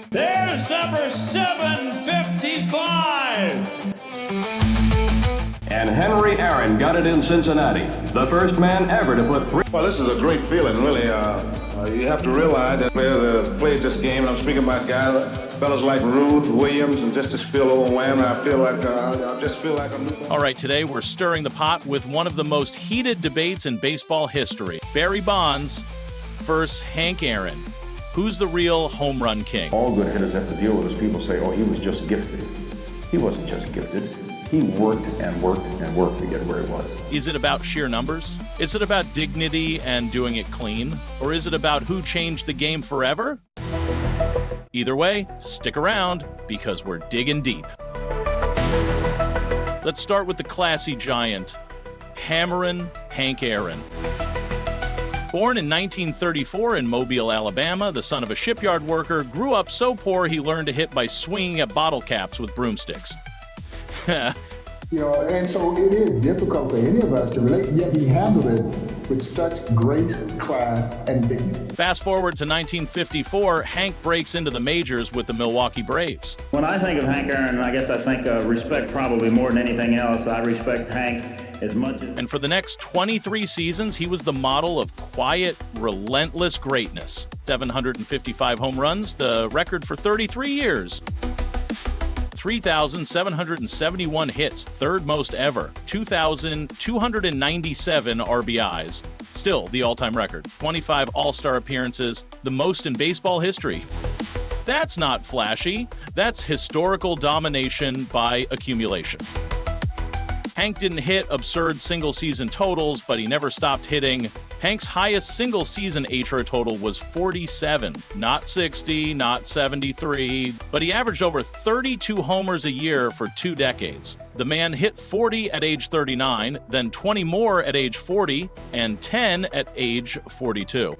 There's number 755. And Henry Aaron got it in Cincinnati, the first man ever to put three. Well, this is a great feeling, really. You have to realize that players that played this game, and I'm speaking about guys, fellas like Rude, Williams, and just to feel overwhelmed. I feel like I just feel like I'm. All right, today we're stirring the pot with one of the most heated debates in baseball history: Barry Bonds versus Hank Aaron. Who's the real home run king? All good hitters have to deal with is people say, oh, he was just gifted. He wasn't just gifted. He worked and worked and worked to get where he was. Is it about sheer numbers? Is it about dignity and doing it clean? Or is it about who changed the game forever? Either way, stick around because we're digging deep. Let's start with the classy giant, Hammerin' Hank Aaron. Born in 1934 in Mobile, Alabama, the son of a shipyard worker, grew up so poor he learned to hit by swinging at bottle caps with broomsticks. And so it is difficult for any of us to relate, yet he handled it with such grace, class, and dignity. Fast forward to 1954, Hank breaks into the majors with the Milwaukee Braves. When I think of Hank Aaron, I guess I think of respect probably more than anything else. I respect Hank as much as... And for the next 23 seasons, he was the model of quiet, relentless greatness. 755 home runs, the record for 33 years. 3,771 hits, third most ever. 2,297 RBIs, still the all-time record. 25 All-Star appearances, the most in baseball history. That's not flashy. That's historical domination by accumulation. Hank didn't hit absurd single-season totals, but he never stopped hitting. Hank's highest single-season HRA total was 47, not 60, not 73, but he averaged over 32 homers a year for 2 decades. The man hit 40 at age 39, then 20 more at age 40, and 10 at age 42.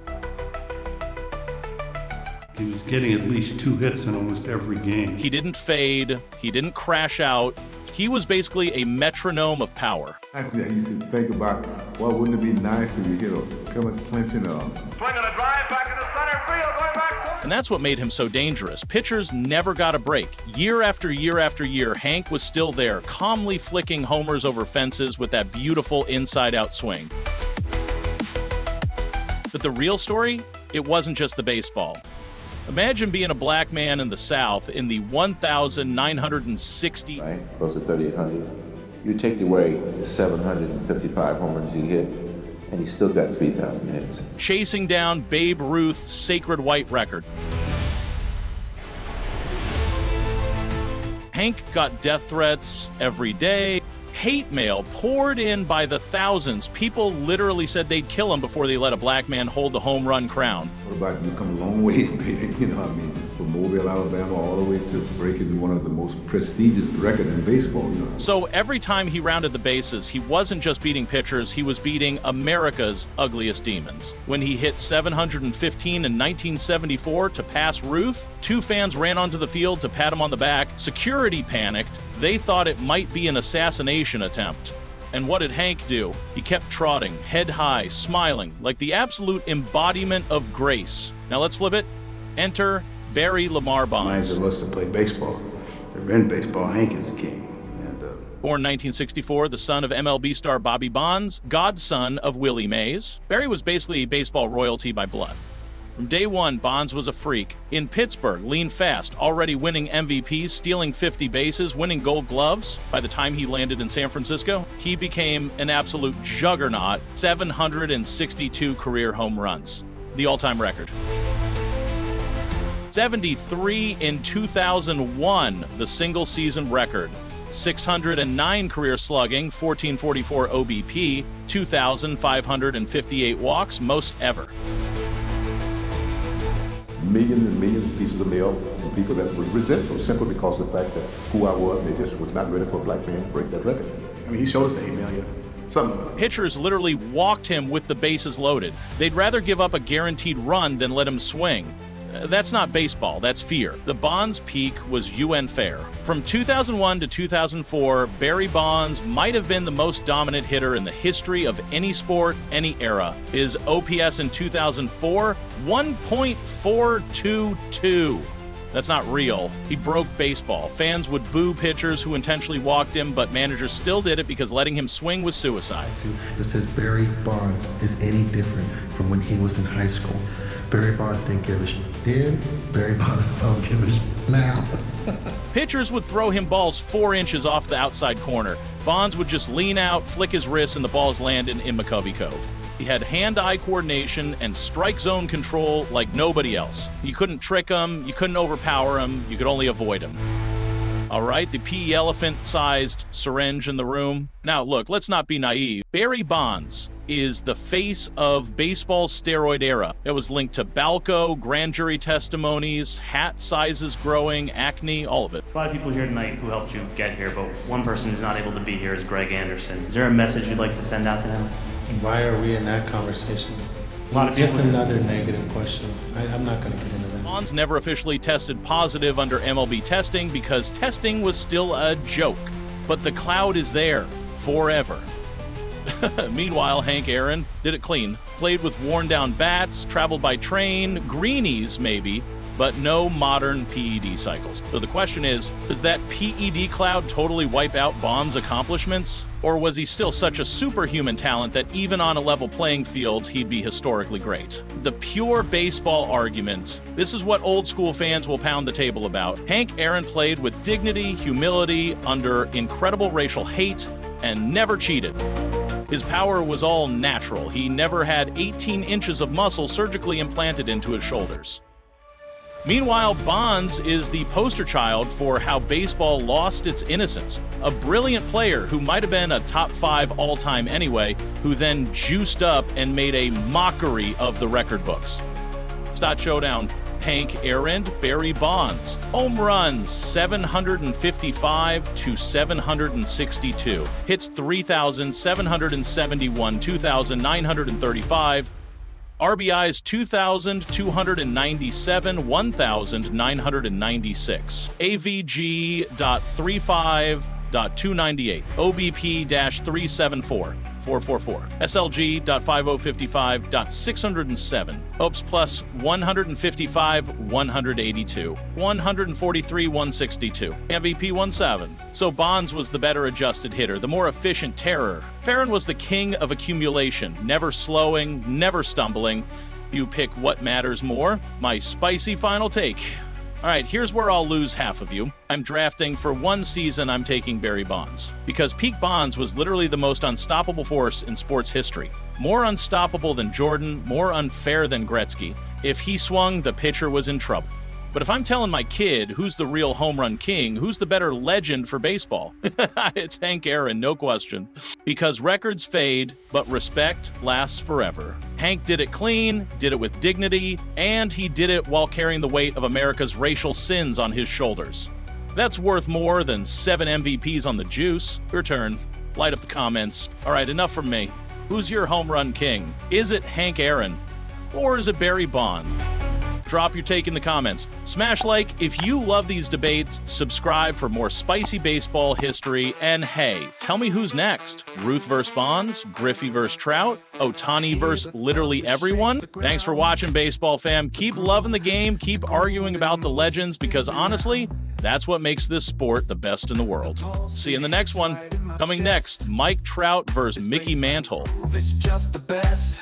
He was getting at least 2 hits in almost every game. He didn't fade, he didn't crash out. He was basically a metronome of power. Actually, I used to think about, well, wouldn't it be nice if you hit a come clinching Swinging a drive back into center field, going back. And that's what made him so dangerous. Pitchers never got a break. Year after year after year, Hank was still there, calmly flicking homers over fences with that beautiful inside-out swing. But the real story? It wasn't just the baseball. Imagine being a black man in the South in the 1,960... Right, close to 3,800. You take away the 755 home runs he hit, and he still got 3,000 hits. Chasing down Babe Ruth's sacred white record. Hank got death threats every day. Hate mail poured in by the thousands. People literally said they'd kill him before they let a black man hold the home run crown. What about you come a long ways, baby? From Mobile, Alabama, all the way to breaking one of the most prestigious records in baseball. So every time he rounded the bases, he wasn't just beating pitchers, he was beating America's ugliest demons. When he hit 715 in 1974 to pass Ruth, 2 fans ran onto the field to pat him on the back. Security panicked. They thought it might be an assassination attempt. And what did Hank do? He kept trotting, head high, smiling, like the absolute embodiment of grace. Now let's flip it. Enter Barry Lamar Bonds. Reminds of us to play baseball. They're in baseball. Hank is the king. Born 1964, the son of MLB star Bobby Bonds, godson of Willie Mays, Barry was basically baseball royalty by blood. From day one, Bonds was a freak. In Pittsburgh, lean fast, already winning MVPs, stealing 50 bases, winning Gold Gloves. By the time he landed in San Francisco, he became an absolute juggernaut, 762 career home runs, the all-time record. 73 in 2001, the single-season record. 609 career slugging, 1444 OBP, 2,558 walks, most ever. Millions and millions of pieces of mail from people that were resentful simply because of the fact that who I was, they just was not ready for a black man to break that record. He showed us the 8 million. Something. Pitchers literally walked him with the bases loaded. They'd rather give up a guaranteed run than let him swing. That's not baseball, that's fear. The Bonds peak was UN fair. From 2001 to 2004, Barry Bonds might have been the most dominant hitter in the history of any sport, any era. His OPS in 2004, 1.422. That's not real. He broke baseball. Fans would boo pitchers who intentionally walked him, but managers still did it because letting him swing was suicide. That says Barry Bonds is any different from when he was in high school. Barry Bonds didn't give a shit then. Barry Bonds don't give a shit now. Pitchers would throw him balls 4 inches off the outside corner. Bonds would just lean out, flick his wrists, and the balls landed in McCovey Cove. He had hand-eye coordination and strike zone control like nobody else. You couldn't trick him, you couldn't overpower him, you could only avoid him. All right, the PE elephant-sized syringe in the room. Now, look, let's not be naive. Barry Bonds is the face of baseball's steroid era. It was linked to Balco, grand jury testimonies, hat sizes growing, acne, all of it. A lot of people here tonight who helped you get here, but one person who's not able to be here is Greg Anderson. Is there a message you'd like to send out to him? Why are we in that conversation? A lot of Just people... another negative question. I'm not going to get into that. Bonds never officially tested positive under MLB testing because testing was still a joke. But the cloud is there forever. Meanwhile, Hank Aaron did it clean. Played with worn-down bats, traveled by train, greenies maybe, but no modern PED cycles. So the question is, does that PED cloud totally wipe out Bonds' accomplishments? Or was he still such a superhuman talent that even on a level playing field, he'd be historically great? The pure baseball argument, this is what old school fans will pound the table about. Hank Aaron played with dignity, humility, under incredible racial hate, and never cheated. His power was all natural. He never had 18 inches of muscle surgically implanted into his shoulders. Meanwhile, Bonds is the poster child for how baseball lost its innocence. A brilliant player who might have been a top 5 all-time anyway, who then juiced up and made a mockery of the record books. Stat Showdown. Hank Aaron, Barry Bonds. Home runs, 755 to 762. Hits, 3,771, 2,935. RBIs 2,297, 1,996. AVG.35.298. OBP-374. 444. SLG.5055.607. OPS plus 155, 182. 143, 162. MVP 17. So Bonds was the better adjusted hitter, the more efficient terror. Farron was the king of accumulation, never slowing, never stumbling. You pick what matters more. My spicy final take. All right, here's where I'll lose half of you. I'm drafting for one season, I'm taking Barry Bonds. Because peak Bonds was literally the most unstoppable force in sports history. More unstoppable than Jordan, more unfair than Gretzky. If he swung, the pitcher was in trouble. But if I'm telling my kid who's the real home run king, who's the better legend for baseball? It's Hank Aaron, no question. Because records fade, but respect lasts forever. Hank did it clean, did it with dignity, and he did it while carrying the weight of America's racial sins on his shoulders. That's worth more than 7 MVPs on the juice. Your turn. Light up the comments. All right, enough from me. Who's your home run king? Is it Hank Aaron? Or is it Barry Bonds? Drop your take in the comments. Smash like if you love these debates, subscribe for more spicy baseball history, and hey, tell me who's next. Ruth versus Bonds? Griffey versus Trout? Ohtani versus literally everyone? Thanks for watching, baseball fam. Keep loving the game, keep arguing about the legends, because honestly, that's what makes this sport the best in the world. See you in the next one. Coming next, Mike Trout versus Mickey Mantle. It's just the best.